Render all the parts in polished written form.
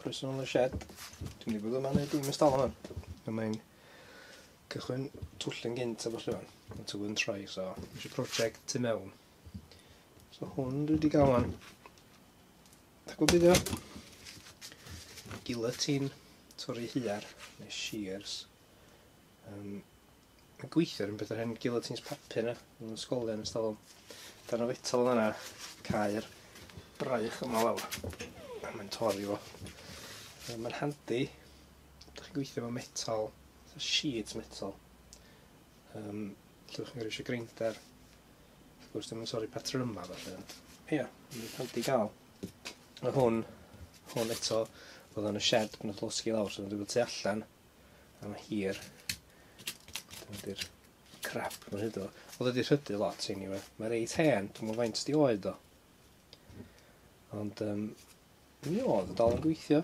croeso nôl y shed. Dwi'n mynd i bod yma neu dim ystol yma. Mae'n cychwyn twllyn gynt a falle fan. Mae'n tywydd yn troi, so eisiau project tu mewn. So hwn dwi wedi gael fan. Da gobeithio. Guillotine, torri hiar, neu shears. Mae'n gweithio yn beth o'r hen guillotines papur yna, yn ysgolion ystol. Darn o fetal yna, cael braich yma lawr. A mae'n torri fo. Mae'n handi. Da chi'n gweithio efo metal, sheet metal. Llywch chi'n gyrru grinder. Wrth gwrs, ddim yn torri patrwm yma falle. Ia, mae'n handi gael. A hwn eto, oedd yn y shed pan oedd losgi lawr, so mae'n dweud tu allan. A mae hir. Dyma di'r crap mae'n hyd o. Oedd wedi rhydu lot anyway. Mae reit hen, dwi'n meddwl faint di oed o. Ond, mi oedd o dal yn gweithio.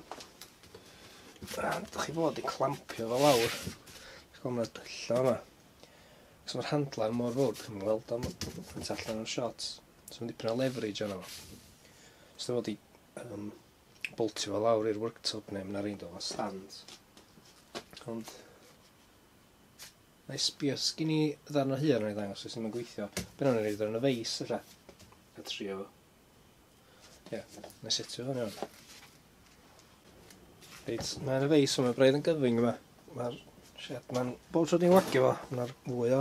A da chi fod i clampio fo lawr. Dwi'n gweld mae'r dylla yma. So mae'r handlen mor fawr, dwi'n gweld am yn allan o'r shots. So mae'n dipyn o leverage yna fo. So dwi'n fod i boltio fo lawr i'r worktop neu mae'n rhaid o fo stands. Ond na i sbio, sgyn i ddarn o hir yn ei ddangos os ddim yn gweithio. Ben o'n i reid yn y feis illa. A trio fo. Ie, na i setio fo'n iawn. Reit, mae'n y feis o, mae braidd yn gyfyng yma. Mae'r shed, mae'n bob tro ni'n wagio fo, mae'r fwy o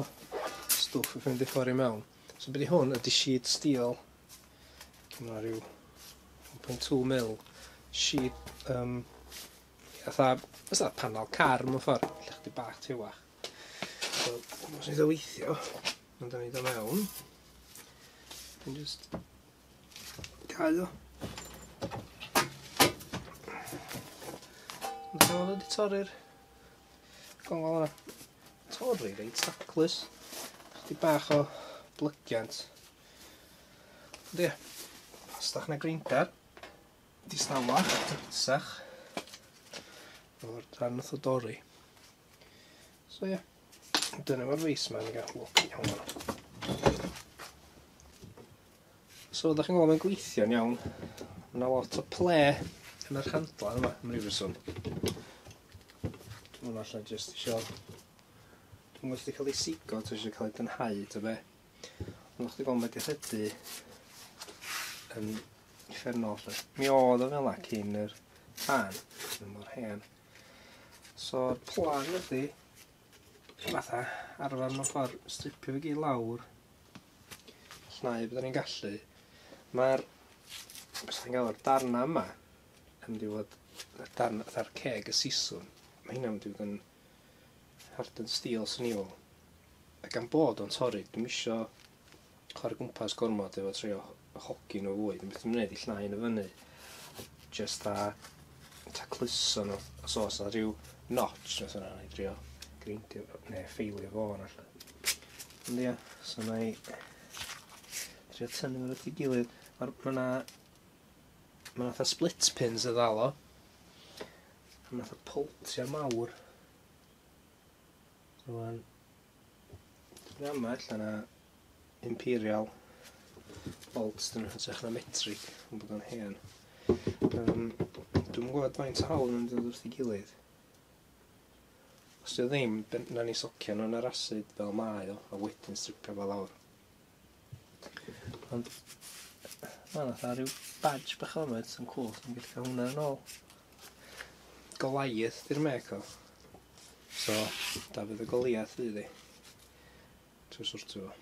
stwff yn fynd i ffwrdd i mewn. So beth i hwn ydy sheet steel. Mae'n rhyw 1.2 mil. Sheet, fatha panel car mewn ffordd. Lle chdi bach tiwach. So, os ni ddeweithio, ond da ni do mewn. Dwi'n just gau o. Ond dwi'n meddwl wedi torri'r gongol yna. Torri reit taclus. Chdi bach o blygiant. Ond ie, stach na grinder. Di snawach, dysach. O'r rhan oedd o dorri. So ie, dyna mae'r feis ma'n gael lwc iawn yna. So da chi'n gweld mae'n gweithio'n iawn. Mae lot o ple yn yr handlen yma, yn rhyw reswm. Dwi'n allan jyst eisiau... Dwi'n gwybod cael ei sigo, dwi'n eisiau cael ei dynhau, ta be. Ond o'ch ti'n gweld mae wedi rhydu yn uffernol. Mi oedd o fel ac un yr fan, yn mor hen. So'r plan ydy, fatha, arfer mewn ffordd stripio fe gyd lawr, llnau beth ni'n gallu. Mae'r, beth ni'n gael o'r darnau yma, yn mynd i fod fatha'r ceg y siswm. Mae hynna'n mynd i fod yn hardened steel sy'n i fel. Ac am bod o'n torri, dwi'n isio chwarae gwmpas gormod efo trio hogi nhw fwy. Dwi'n beth yn mynd i llnau yn y fyny. Just a tacluso nhw. So, os yna rhyw notch, nes yna, i drio greindio, neu ffeilio fo yna. Ond ia, so na i trio tynnu nhw'n rhaid i gilydd. Mae yna split pins y ddalo. A mae yna pultia mawr. Rwan, dwi'n yma allan yna imperial bolts, dyn nhw'n hytrach na metric, yn bod o'n hen. Dwi'n gwybod faint o hawl yn dod wrth i gilydd. Os yw ddim, na ni socio nhw'n yr asid fel mae o, a wedyn stripio fel lawr. Ond, mae'n fatha rhyw badge bach o yma, yn cool, dwi'n gallu cael hwnna yn ôl. Goliath di'r mec o. So, Diwedd y Goliath fydd i. Trwy'r sortio fo.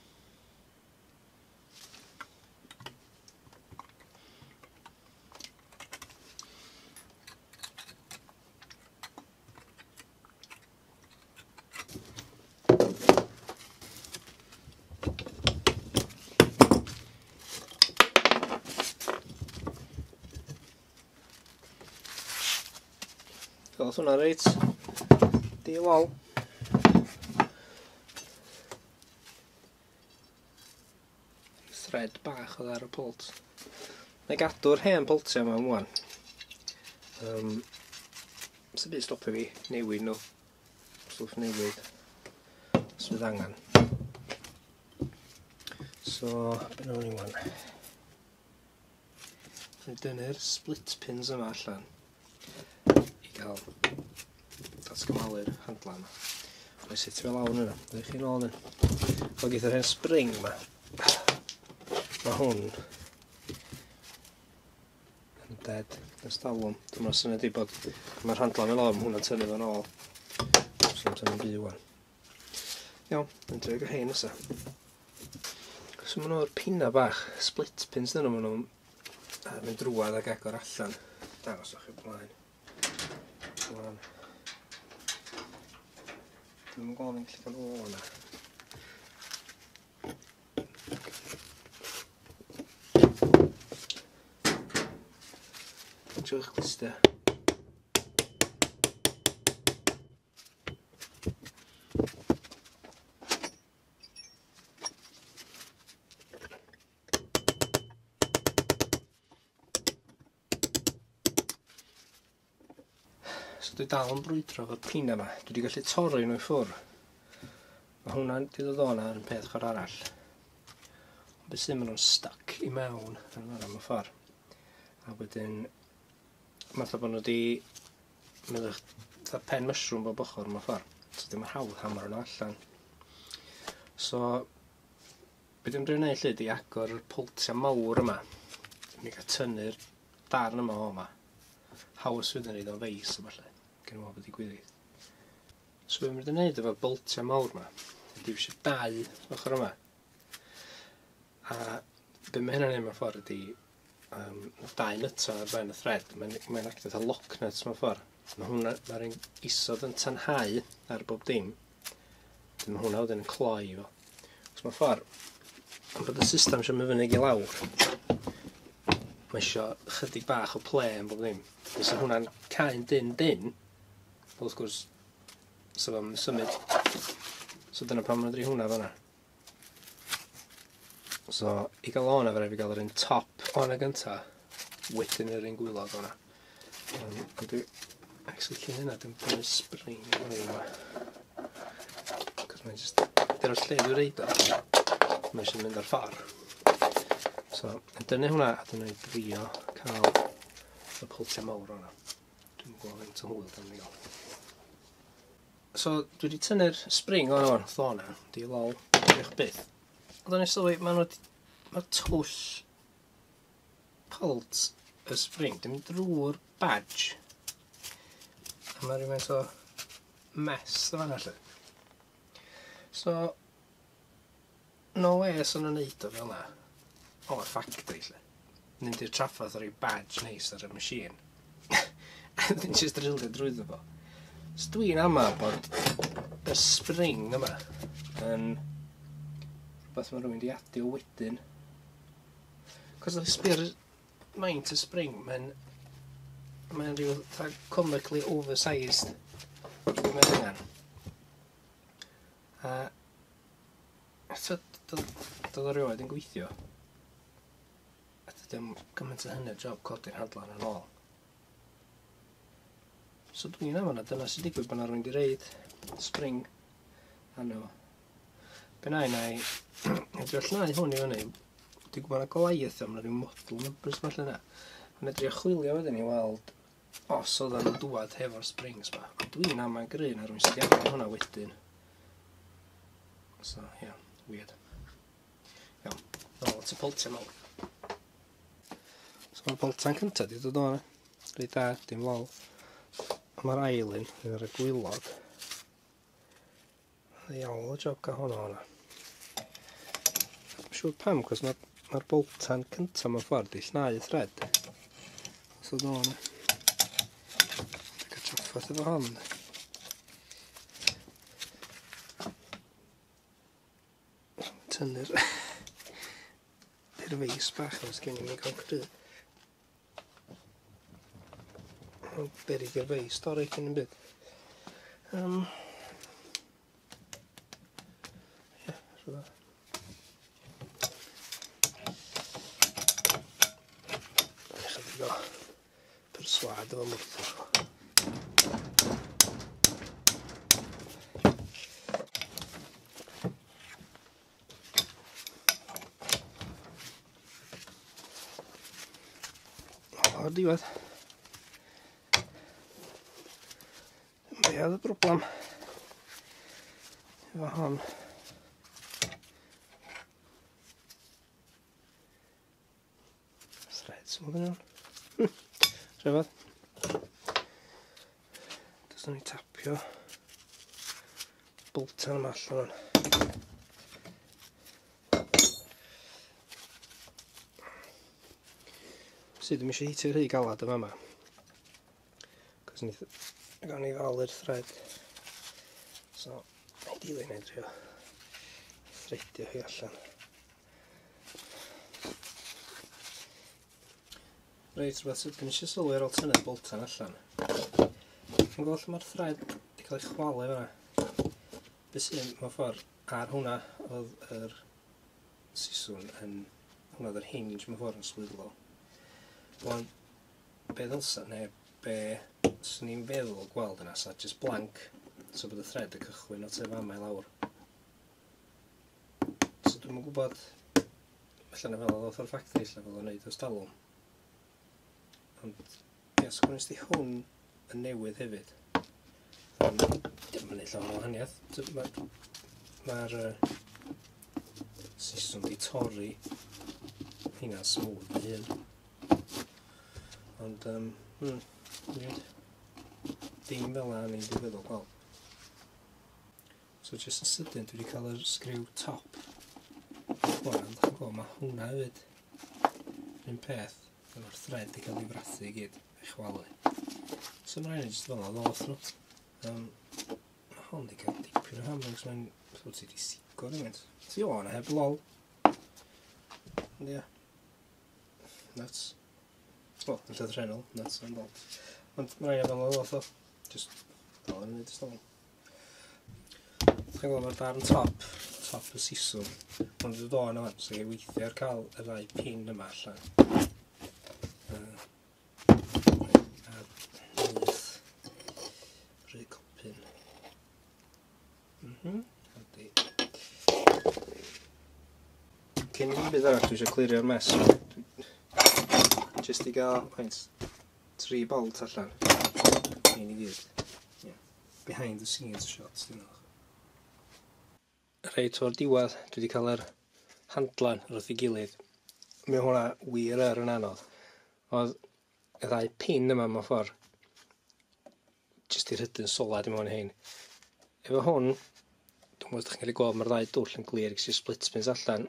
Fel hwnna reit di lol. Thread bach oedd ar y pult. Na i gadw'r hen pultia yma ymwan. Sy'n byd stopio fi newid nhw. Stwff newid. Os fydd angen. So, be nawn ni wan. Dwi'n dynnu'r split pins yma allan. cael datgymalu'r handlen. Mae'n sut fel lawn yna, ddech chi'n ôl yn. O gyda'r hen spring yma. Mae hwn yn dead ys talwm. Dyma'r syniad i bod mae'r handlen fel o'n hwnna'n tynnu fo'n ôl. Sy'n tynnu'n byw wan. Iawn, yn dreg o hein nesa. So maen nhw'r pinna bach, split pins dyn nhw, maen nhw'n mynd drwad ag agor allan. Dangos o'ch i'w blaen. Dwi'n gweld yn clic o'n o yna. Trwch glistia. So dwi dal yn brwydro fo'r pina yma. Dwi wedi gallu torri nhw i ffwrdd. Mae hwnna'n di ddod o'na yn peth ffordd arall. Beth sy'n maen nhw'n stuck i mewn yn fan'na mewn ffordd. A wedyn, fatha bod nhw wedi mynd pen mushroom bob ochr mewn ffordd. So ddim yn hawdd hamar nhw allan. So, beth dwi'n rhaid wneud lle di agor y pwltia mawr yma. Mi gael tynnu'r darn yma o yma. Haws fydd yn neud o'n feis o falle. Gen i weld beth i gwyddi. So beth mae'n gwneud efo'r boltia mawr yma. Ydy eisiau 2 ochr yma. A beth mae hynny'n neud mewn ffordd ydy 2 nyto ar ben y thread. Mae'n actio fatha lock nuts mewn ffordd. Mae'r un isod yn tanhau ar bob dim. Mae hwnna wedyn yn cloi fo. Os mewn ffordd, ond bod y system eisiau mynd fyny i lawr. Mae eisiau chydig bach o ple yn bob dim. Os yw hwnna'n cael dyn, wrth gwrs, so fo'n symud. So dyna pan mae'n dri hwnna fan'na. So, i gael o'na fe rai fi gael yr un top o'na gynta, wedyn yr un gwylod o'na. Ond dwi, actually cyn hynna, dwi'n brynu spring i hwnna yma. Cos mae'n just, dyna'r lle dwi'n reid o. Mae eisiau mynd ar ffordd. So, yn dynnu hwnna, a dyna i drio cael y pwltia mawr o'na. Dwi'n gweld faint o hwyl dan ni gael. So, dwi wedi tynnu'r spring o'na o'r thona, di lol, diolch byth. Ond o'n i sylwi, mae'r twll pult y spring, dim drwy'r badge. A mae'n rhywbeth o mess o fanna lle. So, no way os o'n neud o fel yna. O'r factory lle. Mynd i'r traffath ar ei badge neis ar y machine. A dyn just drildio drwyddo fo. So dwi'n ama bod y spring yma yn rhywbeth mae rhywun wedi adio wedyn. Cos o'ch sbio'r maint y spring, mae'n rhyw comically oversized. Dwi'n mynd hynny. A doedd o rioed yn gweithio. A dydym gymaint o hynny'r job codi'r handlen yn ôl. So dwi'n am dyna sy'n digwydd bod yna rwy'n di reid spring anno. Be na i edrych llnau hwn i fyny. Dwi'n gwybod yna Goliath am, yna rhyw model numbers falle yna. Yn edrych chwilio wedyn i weld os oedd yn dwad hefo'r springs ma. Dwi'n am yn gryn ar rwy'n sydd iawn hwnna wedyn. So, ie, weird. Iawn, nôl at y pwltia mawr. So mae'r boltan cyntaf di dod o'na. Rhaid da, dim lol. Mae'r ailyn, ar y gwylod. Ddiawl o job gael hwnna o'na. Dwi'n siŵr pam, cos mae'r boltan cyntaf mewn ffordd i llnau thread. So dod o'na. Dwi'n cael traffath efo hon. Tynnu'r feis bach os gen i mi gael cryd. Berig i'r feis, torri cyn yn byd. Ie, rhywbeth. Chydig o perswad efo mwrthwr. O'r diwedd. Be oedd y broblem efo hon? Thread sy'n mynd yn iawn. Rhyfedd. Does ni tapio boltan yma allan o'n. Sydd ddim eisiau hitio'r rhy galad yma yma. Cos ni gael ni falu'r thread. So, ideally neu drio threadio hi allan. Reit, rhywbeth sydd gen eisiau sylwi ar ôl tynnu'r boltan allan. Dwi'n gweld lle mae'r thread wedi cael ei chwalu fyna. Be sy'n mewn ffordd ar hwnna oedd yr siswn yn hwnna oedd yr hinge mewn ffordd yn slwyddo. Wel, be ddylsa, neu be swn i'n feddwl gweld yna, sa just blank, so bod y thread y cychwyn o tef amau lawr. So dwi'n gwybod, allan fel oedd o'r ffactri, allan fel o'n neud os talwm. Ond, ie, so gwnes di hwn yn newydd hefyd. Dim yn ei llawn o wahaniaeth. Mae'r siswm di torri hynna'n smooth i hyn. Ond, dim fel yna ni'n feddwl gweld. So just yn sydyn dwi wedi cael yr sgriw top. Wel, mae hwnna hefyd un peth. Mae'r thread wedi cael ei frathu i gyd, eich chwalu. So mae'n rhaid jyst fel yna ddoth nhw. Mae hwn wedi cael dipyn o hammer, cos mae'n sort of wedi sigo yn ymwneud. Ti o yna heb lol. Ond ia. Nuts. Wel, yn llythrenol, nuts yn bol. Ond mae'n rhaid fel yna ddoth o. Just fel yna wneud ystol. Dwi'n gwybod mae'r darn top y siswm. Ond dwi'n dod o'n yma, so ei weithio ar cael y ddau pin yma allan. Cyn i byd arall, dwi eisiau clirio'r mes. Jyst i gael 3 bolt allan. Un i gyd. Behind the scenes shots. Reit o'r diwedd, dwi wedi cael yr handlen wrth ei gilydd. Mae hwnna wir yn anodd. Oedd y ddau pin yma mewn ffordd jyst i rhydyn solad i mewn hyn. Efo hwn, dwi'n gwybod ydych chi'n gallu gweld mae'r ddau dwll yn glir gyda'r split pins allan.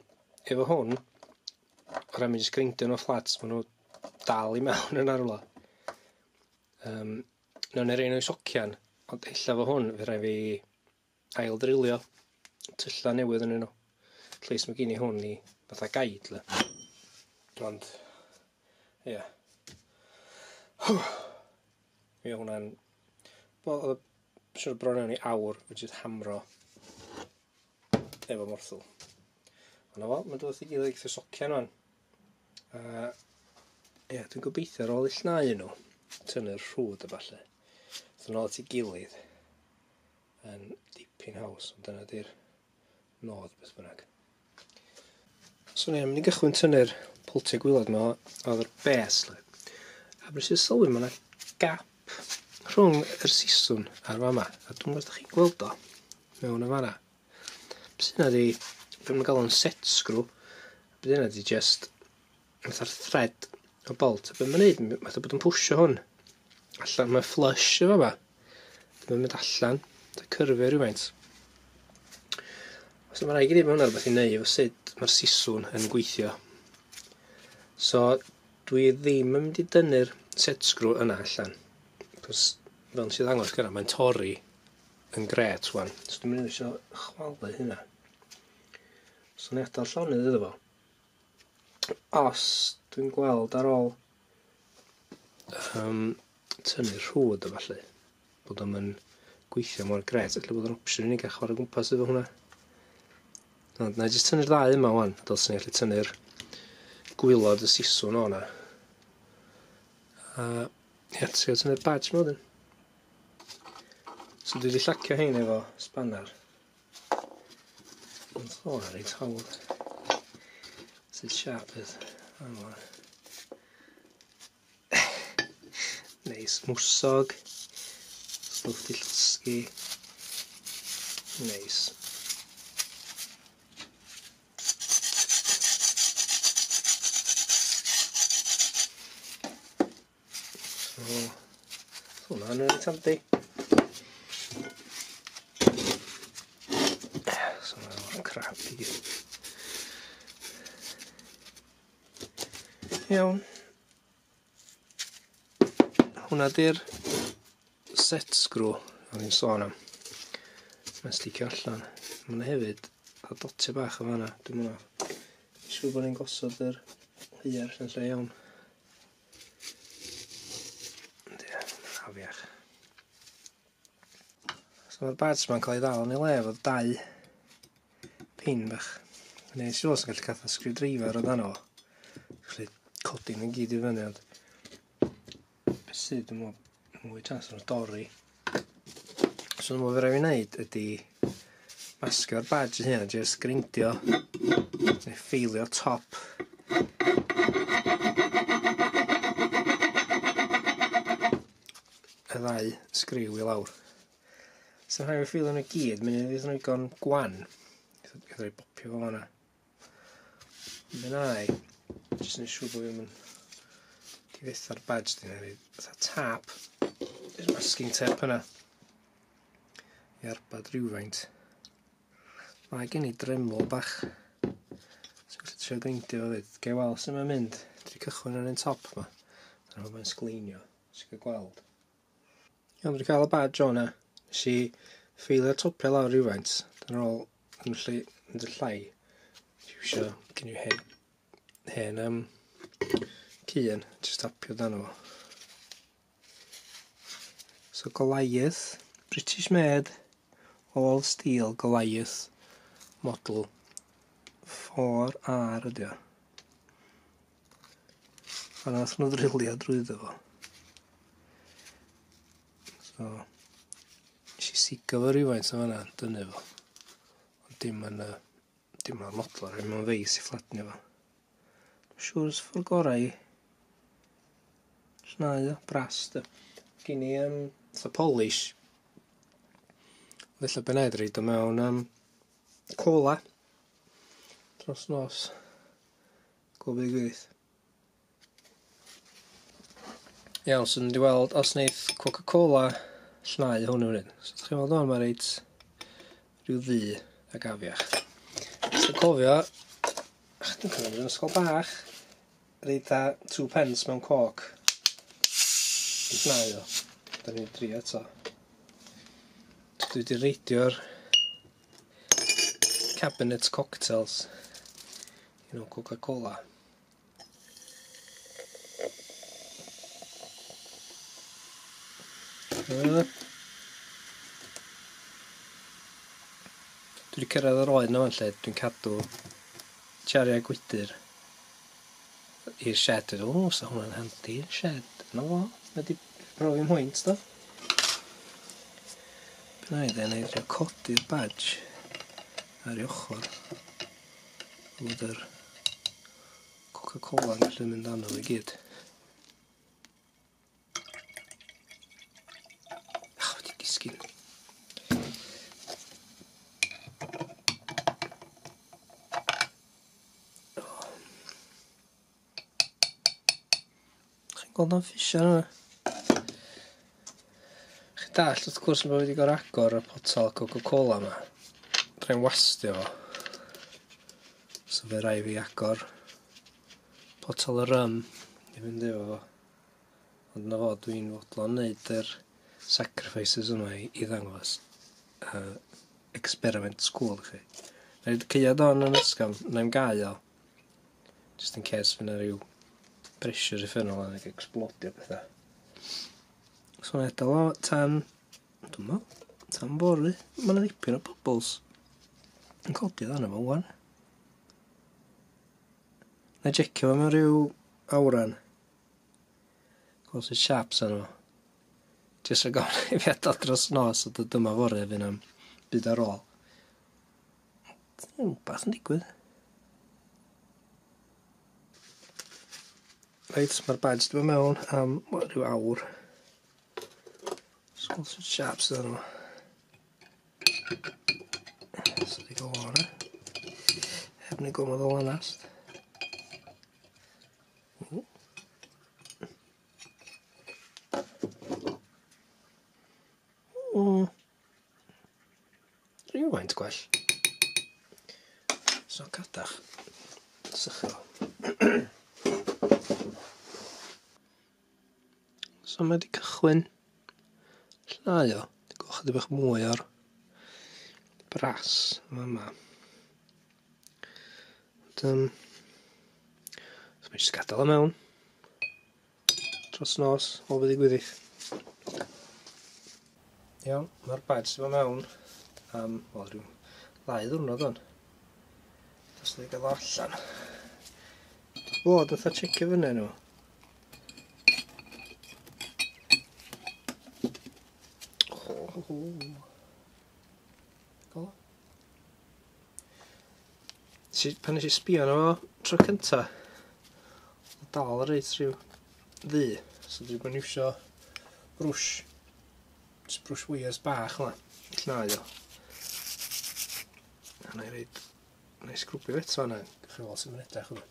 Efo hwn, o ran mi jyst grindio nhw flats, maen nhw dal i mewn yn arlo. Nawr neu rein o'i socian, ond illa fo hwn, fe rhaid fi ail-drilio tylla newydd yn nhw. Leis mae gen i hwn i fatha gaid. Ond, ie. Mi o hwnna'n... Wel, siwr bron iawn i awr, fe jyst hamro efo morthwl. Ond o, mae'n dod i gilydd eich socian o'n. Ie, dwi'n gobeithio ar ôl i llnau nhw, tynnu'r rhwd y falle. Dwi'n ôl at ei gilydd yn dipyn haws, ond dyna di'r nod beth bynnag. So ni, mynd i gychwyn tynnu'r pwltiau gwylod yma oedd yr bes. A brys i'r sylwi, mae yna gap rhwng yr siswn a'r fama. A dwi'n gwybod chi'n gweld o mewn y fanna. Bys yna di, fe mae'n gael o'n set screw. Bys yna di just fatha'r thread o bolt. Be mae'n neud, mae'n bod yn pwysio hwn allan. Mae'n flush y fama. Mae'n mynd allan, mae'n cyrfio rhywfaint. So mae rhaid i ni mewn ar beth i neud efo sut mae'r siswn yn gweithio. So dwi ddim yn mynd i dynnu'r set screw yna allan. Cos fel nes i ddangos gyda, mae'n torri yn gret wan. So dwi'n mynd eisiau chwalu hynna. So ni adael llonydd iddo fo. Os dwi'n gweld ar ôl tynnu'r rhwd o falle, bod o'n gweithio mor gret, felly bod yn opsiwn i ni gael chwarae gwmpas efo hwnna. Ond na i jyst tynnu'r ddau yma wan, dylsyn ni allu tynnu'r gwylod y siswn o'na. A ie, trio tynnu'r badge mod yn. So dwi wedi llacio hein efo spanner. Ond o'na reit hawdd. Sydd siap ydd. Neis, mwsog. stwff di llysgu. Neis. So, hwnna'n rili tandi. So, hwnna'n crap i gyd. Iawn. Hwna di'r set screw o'n i'n sôn am. Mae'n sticio allan. Mae'n hefyd a dotio bach o fanna. Dwi'n mwyn siŵr bod ni'n gosod yr hyer yn lle iawn. Ie, mae'n afiach. So mae'r badge ma'n cael ei ddal yn ei le efo 2 pin bach. Neu siŵr sy'n gallu cael screwdriver o dan o. Felly codyn yn gyd i fyny, ond sydd dwi'n meddwl mwy chance o'n dorri. So dwi'n meddwl fe rai fi wneud ydy masgio'r badge hyn a jyst grindio neu ffeilio top y 2 sgriw i lawr. So rhaid fi ffeilio nhw gyd, mynd i ddweud nhw gon gwan. Gyda rhaid bopio fo fanna. Mynd ai, jyst yn siŵr bod fi'n difetha'r badge di neu fatha tap. There's masking tape yna. I arbad rhywfaint. Mae gen i dreml bach. So gallu trio grindio fo fyd. Gai weld sut mae'n mynd. Dwi cychwyn ar un top yma. Dyna fo mae'n sgleinio. So gael gweld. Iawn, dwi'n cael y badge o'na. Nes i ffeilio topio lawr rhywfaint. Dyna ôl yn lle mynd y llai. Iwsio gen i hen cyn, jyst tapio dan o. So Goliath, British made, all steel Goliath model 4R ydi o. A nath nhw ddrilio drwyddo fo. So, nes i sigo fo rhywfaint o fanna, dynnu fo. Ond dim yn modlo, rhaid mewn feis i flatnio fo. Dwi'n siŵr ys ffordd gorau i llnau o, brast o. Gen i fatha polish. Ddella ben edrych o mewn cola dros nos. Gobeithio gwyth. Iawn, so dwi'n weld os wneith Coca-Cola llnau hwnnw hyn. So ydych chi'n weld o'n mae'n reit rhyw ddu ag afiach. So cofio, dwi'n cofio yn ysgol bach, reid a 2 pence mewn coc. I llnau o. Da ni'n dri eto. Dwi wedi reidio'r cabinet cocktails un o Coca-Cola. Dwi wedi cyrraedd yr oed na fan lle dwi'n cadw tsiariau gwydyr i'r shed. O, sa hwnna'n handi i'r shed. No fo, wedi profi mwynt do. Byna i dden eidrio codi'r badge ar ei ochr. Bod yr Coca-Cola yn gallu mynd anno i gyd. Wedi disgyn. Chi'n gweld o'n ffisio yna? Chi'n dall, wrth gwrs mae wedi gorau agor y potel Coca-Cola yma. Rhaid wastio fo. So fe rai fi agor potel y rum i fynd efo fo. Ond na fo dwi'n fodlon wneud yr sacrifices yma i ddangos experiment school i chi. Na i ceiad o'n yn ysgam, na i'n gael. Just in case fyna rhyw pressure i ffynol ag explodio bethau. So na edal o tan, dwi'n meddwl, tan bori. Mae yna ddipyn o bubbles yn codi ddan efo wan. Na i jecio fo mewn rhyw awran. Gweld sy'n sharps arno fo. Jyst rhaid gofyn i fi adal dros nos o dyma fore fy'n am byd ar ôl. Bath yn digwydd. Reit, mae'r badge dwi'n mewn am rhyw awr. Sgol sy'n siap sydd nhw. So di gael o'n heb ni gomod o lanast. Rhywfaint gwell. So cadach. Sycho. So mae di cychwyn llnau o. Di gweld chydig bach mwy o'r bras yma. So mae jyst gadael o mewn. Dros nos, o fydd i gwyddill. Iawn, mae'r badge sydd mewn am, wel, rhyw 2 ddiwrnod o'n. Os da i gael o allan. Bod yn checio fyny nhw. Pan nes i sbio nhw tro cynta, dal yr reit rhyw ddu. So dwi'n gwneud iwsio brwsh. Just brwsh wires bach yma. Llnau o. A na i sgrwbio eto yna. Gwych chi weld sy'n mynd edrych yma.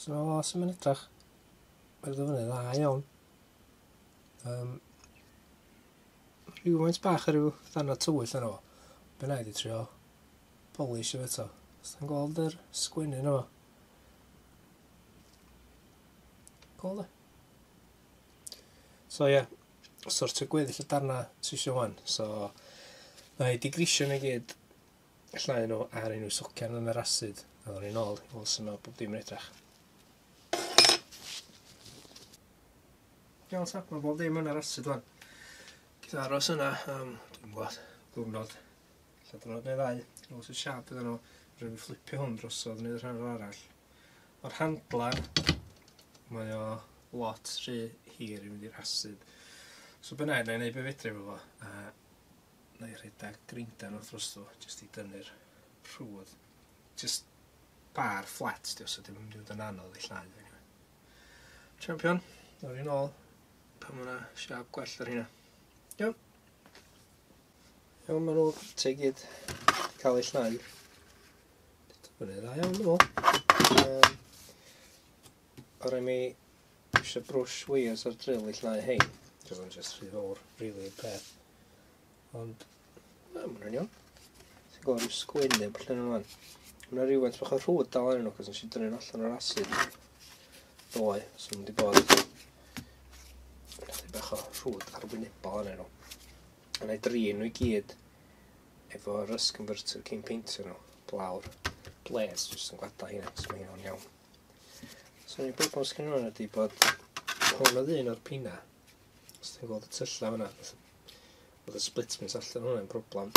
So sy'n mynd edrych. Mae'r ddyfynu dda iawn. Rhywfaint bach ar ryw ddarnau tywyll yno. Be na i di trio polish efo eto. Os da'n gweld yr sgwennu yno. Gweld e? So ie, sort o gweddill y darnau ti eisiau wan. So na i digrisio nhw gyd llnau nhw ar unrhyw socian yn yr asid. A ddod i'n ôl, i weld sy'n mynd bob dim yn edrych. Iawn ta, mae bob dim yn yr asid wan. Gyda aros yna dwi'n gwybod, diwrnod. Lla diwrnod neu 2. Gweld sy'n siap iddyn nhw. Rwy'n flipio hwn drosodd neu rhan o'r arall. O'r handlen, mae o lot rhy hir i fynd i'r asid. So bynnag, na i wneud be fedri efo fo. Na i rhedeg grindan wrth drosto, jyst i dynnu'r rhwyd. Jyst bar flat, dios, so dim yn mynd yn anodd i llnau. Champion, nawr i'n ôl. Pan mae yna siap gwell ar hynna. Iawn. Iawn, maen nhw te gyd cael eu llnau. Dyna fyny dda iawn, dwi'n meddwl. O rai mi eisiau brwsh wires ar drill i llnau hein. Dwi'n meddwl jyst rhy fawr, rili peth. Ond, mae hwnna'n iawn. Ti'n gweld rhyw sgwennu bwllen nhw fan. Mae rhywfaint bach o rhwyd dal yn nhw, cos nes i dynnu'n allan o'r asid. Doi, so mynd i bod bach o rhwyd arwynebol yn nhw. A na i drin nhw i gyd efo rust converter cyn peintio nhw, blawr. Bles, jyst yn gwada hynna, cos mae hynna'n iawn. So ni'n bwybod sgyn nhw'n ydy bod hwn oedd un o'r pina. Os ti'n gweld y tylla fyna, oedd y splitments allan hwnna'n broblem.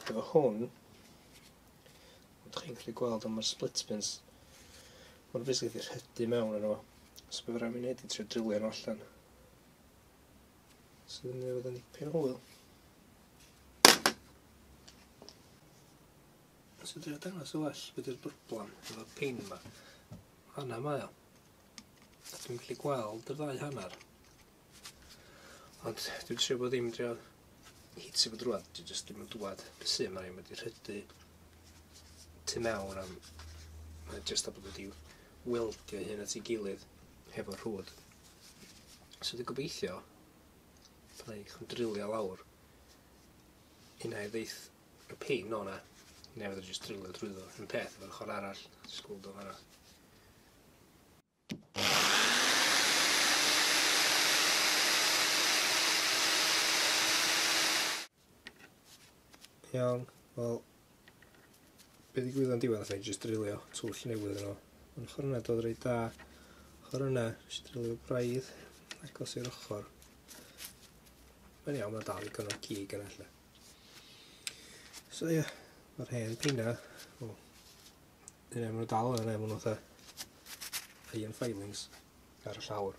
Efo hwn, chi'n gallu gweld am yr splitments, mae'n basically rhydu mewn yn o. So bydd rhaid mi'n neud i trio drilio nhw allan. So ddim yn fod yn dipyn o hwyl. So dwi'n dangos o well beth yw'r broblem efo'r pin yma. Hanna mae o. A dwi'n gallu gweld yr 2 hanner. Ond dwi'n siŵr bod ddim drio hitio fo drwad. Dwi'n jyst ddim yn dwad beth sy'n mae'n wedi rhydu tu mewn am... Mae'n jyst a bod wedi weldio hyn at ei gilydd hefo rhwyd. So dwi'n gobeithio pan i chi'n drilio lawr unna i ddeith y pin o'na neu fydda jyst drilio drwyddo yn peth efo'r ochr arall sgwld o fanna. Iawn, wel be ddigwyddo'n diwedd allai jyst drilio twll newydd yno. Ond ochr yna dod reit da. Ochr yna, jyst drilio braidd agos i'r ochr. Mae'n iawn, mae'n dal i gynno cig yna lle. So ie, mae'r hen pina, Maen nhw dal yna, maen nhw iron filings ar y llawr.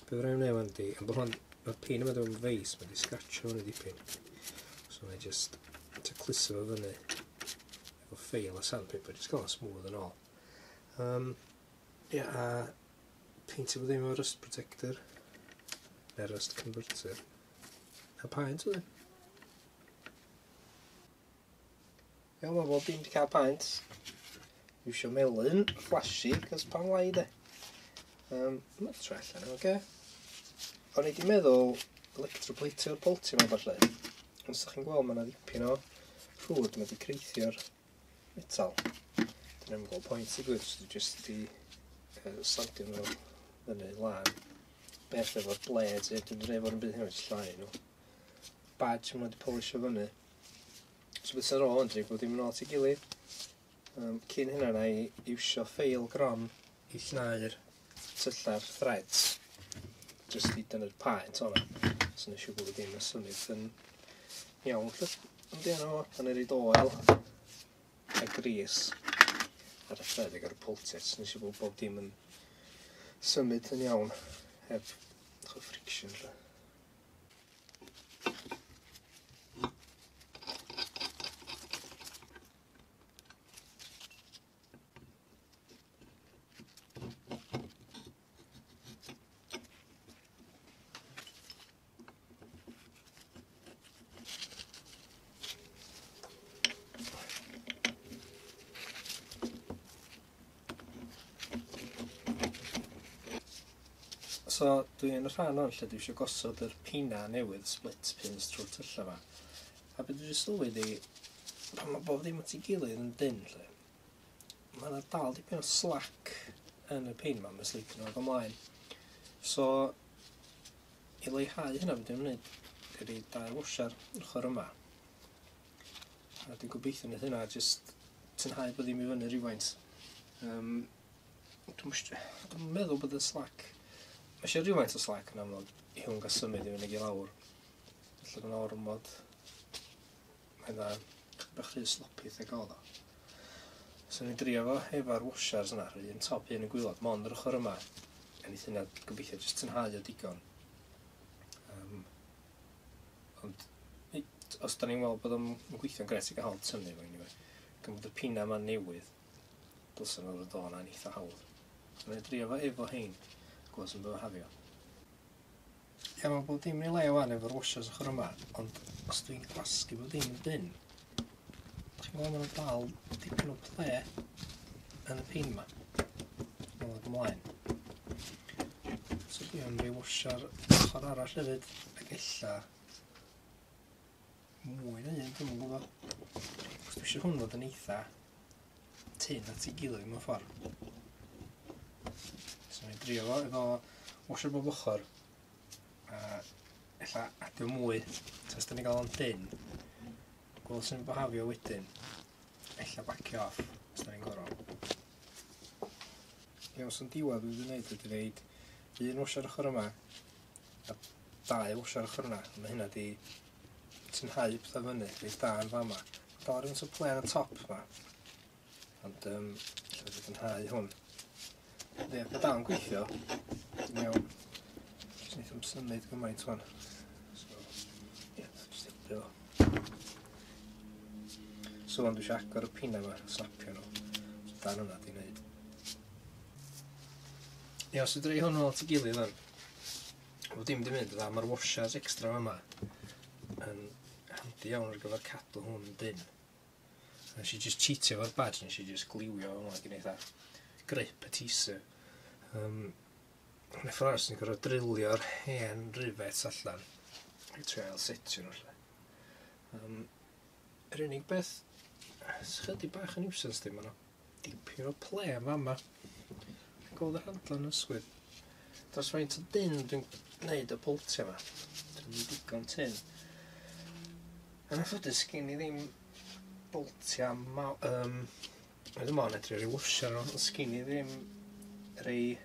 Be fydda i'n neud ydy, am bod mae'r pin yma dwi'n feis, mae wedi scratcho hwnna dipyn. So mae just cluso fo fyny efo ffeil a sandpaper, just gael o'n smooth yn ôl. A peintio fo ddim efo rust protector, neu rust converter, a paint o ddim. Iawn, mae bob dim wedi cael paint. Iwsio melyn, flashy, cos pan lai de. Mae'n trell yna, oce? O'n i wedi meddwl electroplatio'r bolti yma falle. Ond os ydych chi'n gweld, mae yna ddipyn o rhwd, mae wedi creithio'r metal. Dyna ddim yn gweld pwynt i gwyd, jyst wedi slandio nhw fyny lan. Beth efo'r blades, dwi'n rhaid fod yn bydd hynny'n llai nhw. Badge mae wedi polisio fyny. So beth sy'n ôl yn dri bod dim yn ôl at ei gilydd. Cyn hynna na i iwsio ffeil gron i llnau'r tylla'r threads. Just i dynnu'r paent o'na. So nes i bod dim yn symud yn iawn. Ond yna o, pan yr i doel a gris ar y thread ag ar y pultet. Nes i bod bob dim yn symud yn iawn heb friction. So, dwi'n y rhan o'n lle dwi eisiau gosod yr pina newydd, split pins trwy'r tylla yma. A beth dwi'n sylwi di, pan mae bob ddim at ei gilydd yn dyn lle, mae yna dal dipyn o slack yn y pin yma, mae'n sleipio nhw'n ymlaen. So, i leihau hynna beth dwi'n wneud, gyda dau washar ochr yma. A dwi'n gobeithio wneud hynna, jyst tynhau bod ddim i fyny rhywfaint. Dwi'n meddwl bod y slack mae eisiau rhywfaint o slack yn amlwg i hwn gael symud i fyny i lawr. Felly mae'n ormod. Mae'n bach rhy sloppy eitha gael o. So ni'n drio fo efo'r washers yna, un top un yn gwylod, mond yr ochr yma. A nid hynna gobeithio jyst tynhau o digon. Ond os da ni'n weld bod o'n gweithio'n gret i gael hawl tynnu fo anyway. Gan bod y pina yma'n newydd, dylsyn nhw'n dod o'na yn eitha hawdd. So ni'n drio fo efo hein. Gwas yn bydd hafio. Ia, mae bod dim i le wan efo'r washers ochr yma, ond os dwi'n gwasgu bod dim yn dyn, chi'n gweld mae'n dal dipyn o ple yn y pin yma. Mae'n dod ymlaen. So dwi am rei washer ochr arall hefyd, ac ella mwy na un, dwi'n gwybod. Os dwi eisiau hwn fod yn eitha tyn at ei gilydd mewn ffordd. So ni'n drio fo efo washer bob ochr a ella adio mwy tas da ni gael o'n dyn, gweld sy'n bohafio wedyn, ella bacio off os da ni'n gorau. Iawn, so'n diwedd dwi wedi gwneud ydy wneud un washer ochr yma a dau washer ochr yna. Mae hynna di tynhau pethau fyny, rhaid da yn fama. Dal rhywun sy'n ple yn y top yma, ond lle wedi tynhau hwn. Ie, mae dal yn gweithio. Dwi'n iawn. Jyst neith symud gymaint wan. So, ie, jyst helpu fo. So, wan dwi eisiau agor y pina yma, snapio nhw. So, dan hwnna di wneud. Ie, os ydw i hwnnw at ei gilydd dan. Fod dim di mynd, mae'r washers extra yma yn handi iawn ar gyfer cadw hwn yn dyn. Nes i just cheatio fo'r badge, nes i just gliwio hwnna gen eitha grip y teaser. Neu ffordd arall, ni'n gorfod drilio'r hen rifet allan. I'w trio setio nhw lle. Yr unig beth, chydig bach yn iwsens di, ma'n dipyn o ple yn fama. Dwi'n gweld yr handlen ysgwyd. Dros faint o dyn dwi'n gwneud y boltia yma. Dwi'n digon tyn. Yn anffodus, gen i ddim boltia ddim ond edrych rei washer nhw, ond sgyn i ddim rei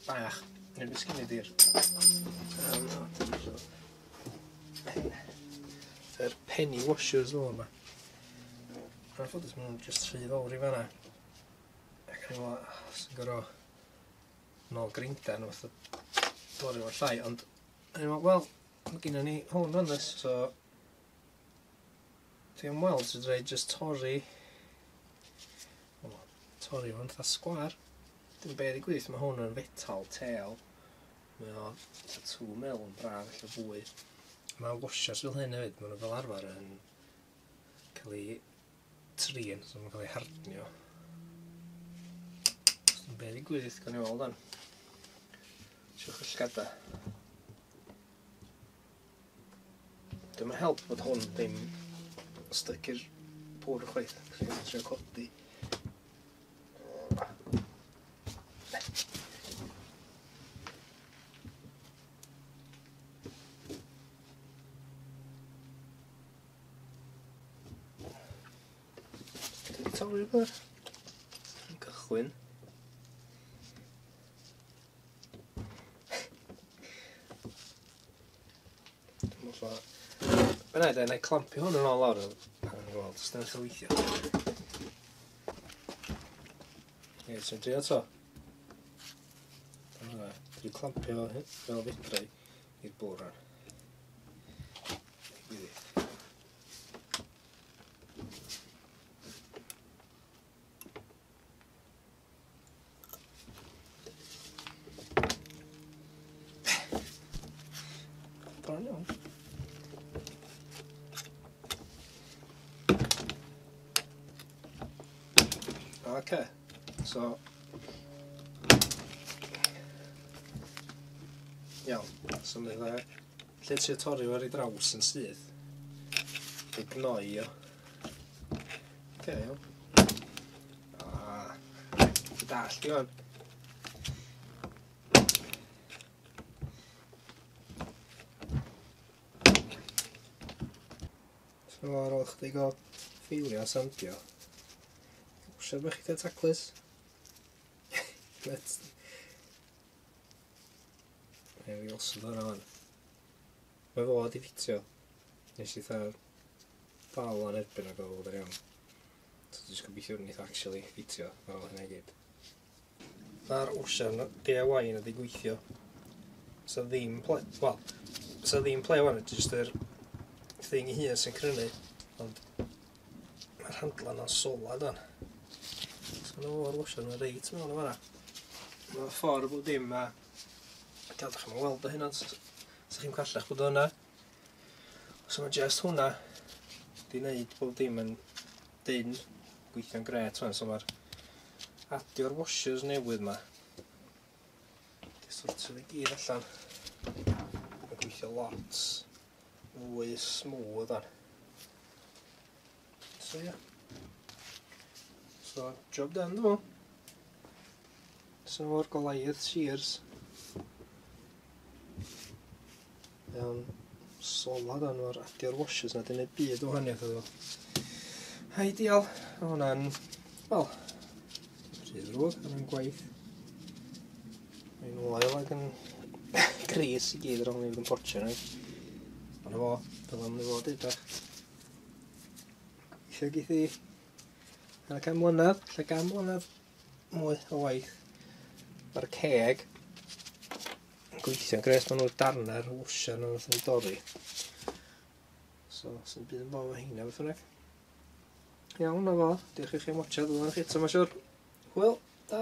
bach. Nid beth sgyn i di'r yr penny washers o yma. Yn anffodus, maen nhw'n just rhy fawr i fanna. sy'n gorau nôl grinda nhw fath o dorri o'r llai, ond wel, mae gennym ni hwn yn this, so ti am weld sy'n dweud just torri hwn fatha sgwar. Dim beth i gwyth, mae hwn yn fetal tail. Mae o 2 mil yn braf, efallai fwy. Mae washers fel hyn hefyd, maen nhw fel arfer yn cael ei trin, so mae'n cael ei hardnio. Dim beth i gwyth, gan i weld dan. Siwch llgada. Dwi'n help bod hwn ddim styc i'r bwr chwaith, cos i'n trio codi. Torri yma. Cychwyn. Fyna yna i clampio hwn yn ôl lawr a gweld os dyna'n weithio. Ie, sy'n drio to. Dwi'n clampio fel fedrau i'r bwr rhan. Bron iawn. Oce, so iawn, so mae lle ti'n torri ar ei draws yn syth ei gnoi o. Oce, iawn. Ti'n dall di hwn. So ar ôl chdig o ffeilio a sandio, siarad bych chi taclus. Ie, fi osod hwnna fan. Mae fod I fitio. Nes I dal yn erbyn o gofod ar iawn. So dwi'n gobeithio wnaeth actually fitio ar ôl hynna I gyd. Mae'r wsian DIY yn wedi gweithio. Sa ddim ple... Wel, sa ddim ple wan, jyst yr thing I hun sy'n crynu. Ond mae'r handlen o'n solad o'n. So mae o'r wsian yn reit mewn o fanna. Mae'r ffordd bod dim a gadwch chi'n weld o hynna, so chi'n callach bod o hynna. So mae just hwnna di wneud bod dim yn dyn, gweithio'n gret fan, so mae'r adio'r washers newydd yma. Di sortio fi gyd allan. Mae'n gweithio lot fwy smooth o'n. So ie. So, job done ddo. Cyflwyno'r Goliath shears. Iawn, solad o'n o'r adio'r washers na, dyn nhw'n byd o hynny iddo. Ideal. O hwnna'n, wel, rhydd rwyd ar yn gwaith. Mae'n oil ag yn gris I gyd ar ôl ni'n portio nhw. Ond efo, fel am ni fod edrych. Eisiau geithi yn y 100 mlynedd, lle 100 mlynedd mwy o waith. Mae'r ceg yn gweithio'n gres, maen nhw'r darnau'r wsian nhw'n wrth yn dorri. So, sy'n byd yn bo o heina beth yna. Iawn, o fo. Diolch I chi'n watchad, dwi'n eich eto, mae'n siwr. Hwyl, da.